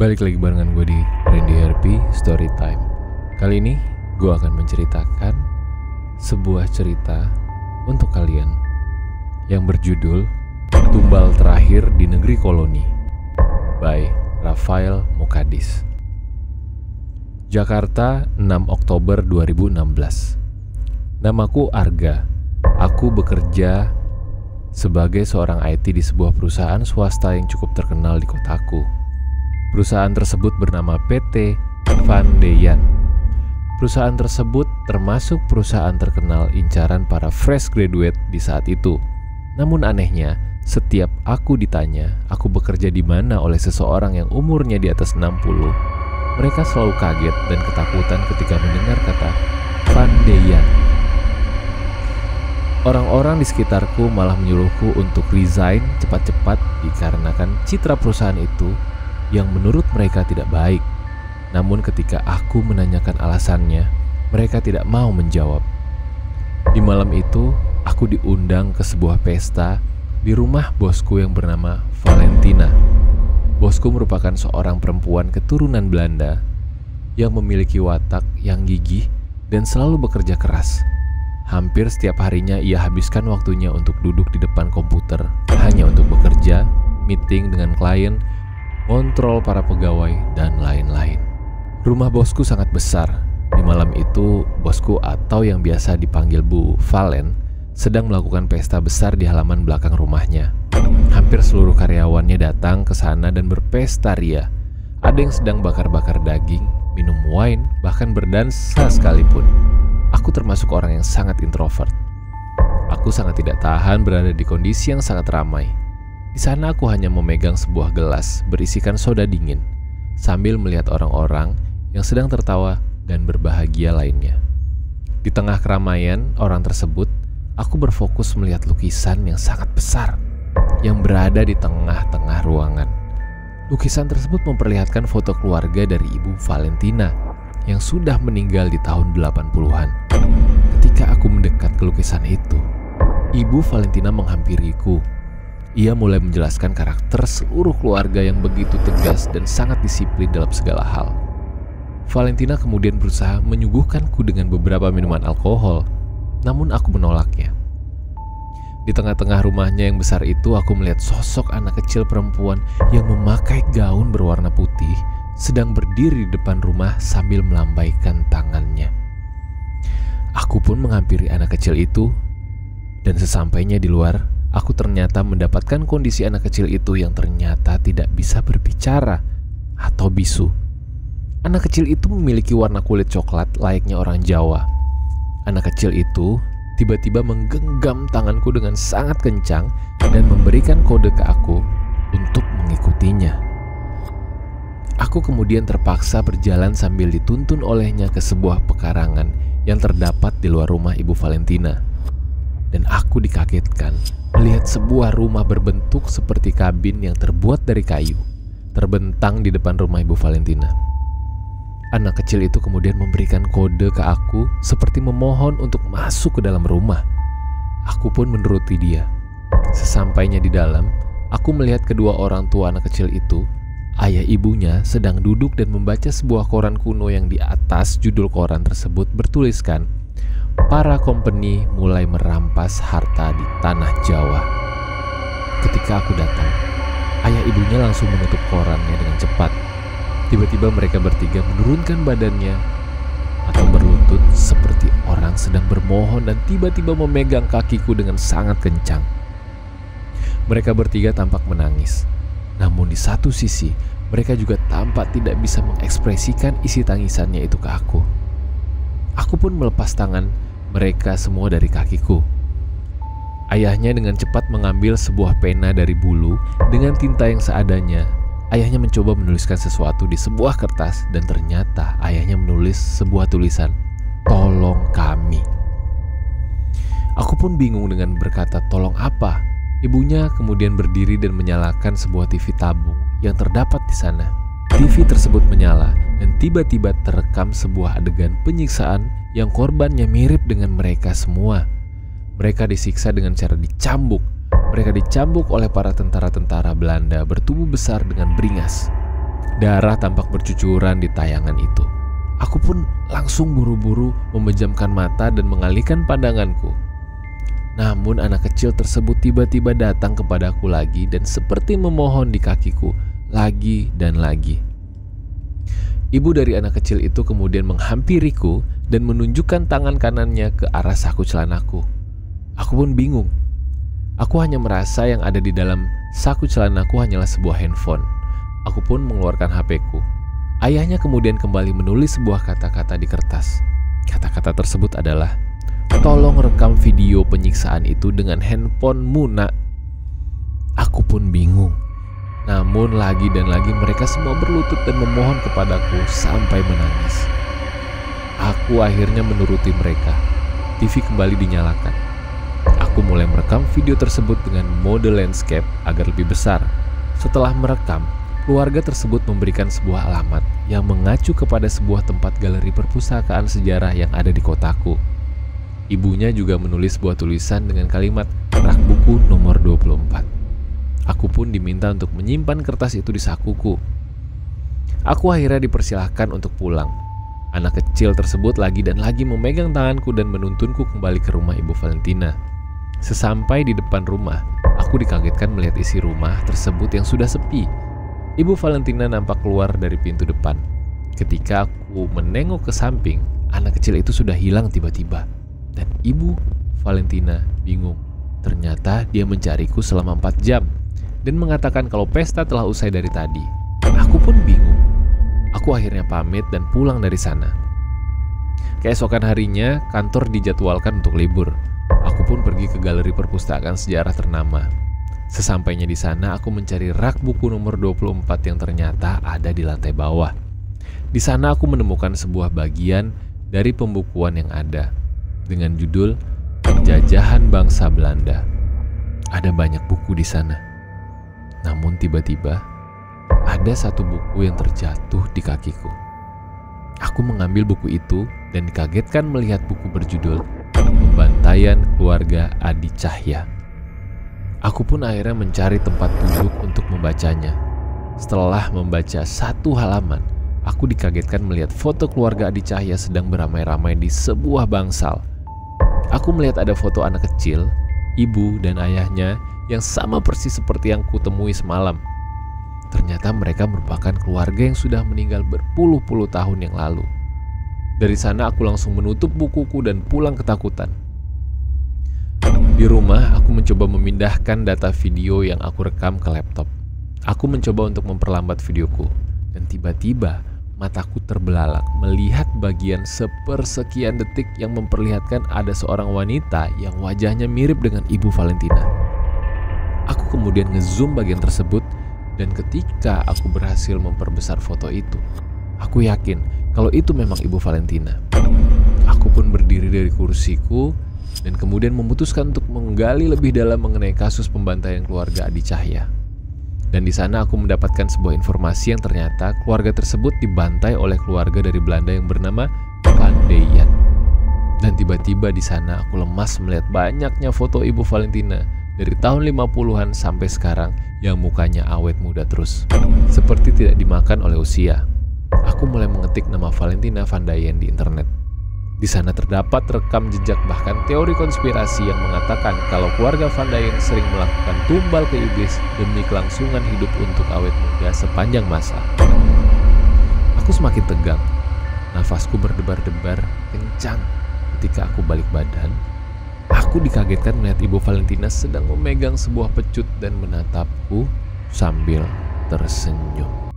Balik lagi barengan gue di Randy RP Storytime. Kali ini gue akan menceritakan sebuah cerita untuk kalian yang berjudul Tumbal Terakhir di Negeri Koloni by Rafael Mukadis. Jakarta, 6 Oktober 2016. Namaku Arga. Aku bekerja sebagai seorang IT di sebuah perusahaan swasta yang cukup terkenal di kotaku. Perusahaan tersebut bernama PT Van Deyan. Perusahaan tersebut termasuk perusahaan terkenal incaran para fresh graduate di saat itu. Namun anehnya, setiap aku ditanya aku bekerja di mana oleh seseorang yang umurnya di atas 60, mereka selalu kaget dan ketakutan ketika mendengar kata Van Deyan. Orang-orang di sekitarku malah menyuruhku untuk resign cepat-cepat dikarenakan citra perusahaan itu yang menurut mereka tidak baik. Namun ketika aku menanyakan alasannya, mereka tidak mau menjawab. Di malam itu, aku diundang ke sebuah pesta di rumah bosku yang bernama Valentina. Bosku merupakan seorang perempuan keturunan Belanda yang memiliki watak yang gigih dan selalu bekerja keras. Hampir setiap harinya ia habiskan waktunya untuk duduk di depan komputer hanya untuk bekerja, meeting dengan klien, ngontrol para pegawai, dan lain-lain. Rumah bosku sangat besar. Di malam itu, bosku atau yang biasa dipanggil Bu Valen sedang melakukan pesta besar di halaman belakang rumahnya. Hampir seluruh karyawannya datang ke sana dan berpesta ria. Ada yang sedang bakar-bakar daging, minum wine, bahkan berdansa sekalipun. Aku termasuk orang yang sangat introvert. Aku sangat tidak tahan berada di kondisi yang sangat ramai. Di sana aku hanya memegang sebuah gelas berisikan soda dingin sambil melihat orang-orang yang sedang tertawa dan berbahagia lainnya. Di tengah keramaian orang tersebut, aku berfokus melihat lukisan yang sangat besar yang berada di tengah-tengah ruangan. Lukisan tersebut memperlihatkan foto keluarga dari Ibu Valentina yang sudah meninggal di tahun 80-an. Ketika aku mendekat ke lukisan itu, Ibu Valentina menghampiriku. Ia mulai menjelaskan karakter seluruh keluarga yang begitu tegas dan sangat disiplin dalam segala hal. Valentina kemudian berusaha menyuguhkanku dengan beberapa minuman alkohol, namun aku menolaknya. Di tengah-tengah rumahnya yang besar itu, aku melihat sosok anak kecil perempuan yang memakai gaun berwarna putih sedang berdiri di depan rumah sambil melambaikan tangannya. Aku pun menghampiri anak kecil itu, dan sesampainya di luar, aku ternyata mendapatkan kondisi anak kecil itu yang ternyata tidak bisa berbicara atau bisu. Anak kecil itu memiliki warna kulit coklat layaknya orang Jawa. Anak kecil itu tiba-tiba menggenggam tanganku dengan sangat kencang dan memberikan kode ke aku untuk mengikutinya. Aku kemudian terpaksa berjalan sambil dituntun olehnya ke sebuah pekarangan yang terdapat di luar rumah Ibu Valentina. Dan aku dikagetkan melihat sebuah rumah berbentuk seperti kabin yang terbuat dari kayu terbentang di depan rumah Ibu Valentina. Anak kecil itu kemudian memberikan kode ke aku seperti memohon untuk masuk ke dalam rumah. Aku pun menuruti dia. Sesampainya di dalam, aku melihat kedua orang tua anak kecil itu. Ayah ibunya sedang duduk dan membaca sebuah koran kuno yang di atas judul koran tersebut bertuliskan, "Para company mulai merampas harta di tanah Jawa." Ketika aku datang, ayah ibunya langsung menutup korannya dengan cepat. Tiba-tiba mereka bertiga menurunkan badannya atau berlutut seperti orang sedang bermohon dan tiba-tiba memegang kakiku dengan sangat kencang. Mereka bertiga tampak menangis. Namun di satu sisi, mereka juga tampak tidak bisa mengekspresikan isi tangisannya itu ke aku. Aku pun melepas tangan mereka semua dari kakiku. Ayahnya dengan cepat mengambil sebuah pena dari bulu dengan tinta yang seadanya. Ayahnya mencoba menuliskan sesuatu di sebuah kertas dan ternyata ayahnya menulis sebuah tulisan, "Tolong kami." Aku pun bingung dengan berkata, "Tolong apa?" Ibunya kemudian berdiri dan menyalakan sebuah TV tabung yang terdapat di sana. TV tersebut menyala dan tiba-tiba terekam sebuah adegan penyiksaan yang korbannya mirip dengan mereka semua. Mereka disiksa dengan cara dicambuk. Mereka dicambuk oleh para tentara-tentara Belanda bertubuh besar dengan beringas. Darah tampak bercucuran di tayangan itu. Aku pun langsung buru-buru memejamkan mata dan mengalihkan pandanganku. Namun anak kecil tersebut tiba-tiba datang kepadaku lagi dan seperti memohon di kakiku lagi dan lagi. Ibu dari anak kecil itu kemudian menghampiriku dan menunjukkan tangan kanannya ke arah saku celanaku. Aku pun bingung. Aku hanya merasa yang ada di dalam saku celanaku hanyalah sebuah handphone. Aku pun mengeluarkan HP-ku. Ayahnya kemudian kembali menulis sebuah kata-kata di kertas. Kata-kata tersebut adalah, "Tolong rekam video penyiksaan itu dengan handphonemu, nak." Aku pun bingung. Namun lagi dan lagi mereka semua berlutut dan memohon kepadaku sampai menangis. Aku akhirnya menuruti mereka. TV kembali dinyalakan. Aku mulai merekam video tersebut dengan mode landscape agar lebih besar. Setelah merekam, keluarga tersebut memberikan sebuah alamat yang mengacu kepada sebuah tempat galeri perpustakaan sejarah yang ada di kotaku. Ibunya juga menulis sebuah tulisan dengan kalimat rak buku nomor 24. Aku pun diminta untuk menyimpan kertas itu di sakuku. Aku akhirnya dipersilahkan untuk pulang. Anak kecil tersebut lagi dan lagi memegang tanganku dan menuntunku kembali ke rumah Ibu Valentina. Sesampai di depan rumah, aku dikagetkan melihat isi rumah tersebut yang sudah sepi. Ibu Valentina nampak keluar dari pintu depan. Ketika aku menengok ke samping, anak kecil itu sudah hilang tiba-tiba. Dan Ibu Valentina bingung. Ternyata dia mencariku selama 4 jam dan mengatakan kalau pesta telah usai dari tadi. Aku pun bingung. Aku akhirnya pamit dan pulang dari sana. Keesokan harinya, kantor dijadwalkan untuk libur. Aku pun pergi ke galeri perpustakaan sejarah ternama. Sesampainya di sana, aku mencari rak buku nomor 24 yang ternyata ada di lantai bawah. Di sana aku menemukan sebuah bagian dari pembukuan yang ada dengan judul Penjajahan Bangsa Belanda. Ada banyak buku di sana. Namun tiba-tiba ada satu buku yang terjatuh di kakiku. Aku mengambil buku itu dan dikagetkan melihat buku berjudul Pembantaian Keluarga Adi Cahya. Aku pun akhirnya mencari tempat duduk untuk membacanya. Setelah membaca satu halaman, aku dikagetkan melihat foto keluarga Adi Cahya sedang beramai-ramai di sebuah bangsal. Aku melihat ada foto anak kecil, ibu dan ayahnya yang sama persis seperti yang kutemui semalam. Ternyata mereka merupakan keluarga yang sudah meninggal berpuluh-puluh tahun yang lalu. Dari sana aku langsung menutup bukuku dan pulang ketakutan. Di rumah, aku mencoba memindahkan data video yang aku rekam ke laptop. Aku mencoba untuk memperlambat videoku, dan tiba-tiba mataku terbelalak melihat bagian sepersekian detik yang memperlihatkan ada seorang wanita yang wajahnya mirip dengan Ibu Valentina. Aku kemudian ngezoom bagian tersebut, dan ketika aku berhasil memperbesar foto itu, aku yakin kalau itu memang Ibu Valentina. Aku pun berdiri dari kursiku dan kemudian memutuskan untuk menggali lebih dalam mengenai kasus pembantaian keluarga Adi Cahya. Dan di sana aku mendapatkan sebuah informasi yang ternyata keluarga tersebut dibantai oleh keluarga dari Belanda yang bernama Van Deyen. Dan tiba-tiba di sana aku lemas melihat banyaknya foto Ibu Valentina dari tahun 50-an sampai sekarang yang mukanya awet muda terus, seperti tidak dimakan oleh usia. Aku mulai mengetik nama Valentina Van Deyen di internet. Di sana terdapat rekam jejak bahkan teori konspirasi yang mengatakan kalau keluarga Van Deyen sering melakukan tumbal ke iblis demi kelangsungan hidup untuk awet muda sepanjang masa. Aku semakin tegang. Nafasku berdebar-debar kencang. Ketika aku balik badan, aku dikagetkan melihat Ibu Valentina sedang memegang sebuah pecut dan menatapku sambil tersenyum.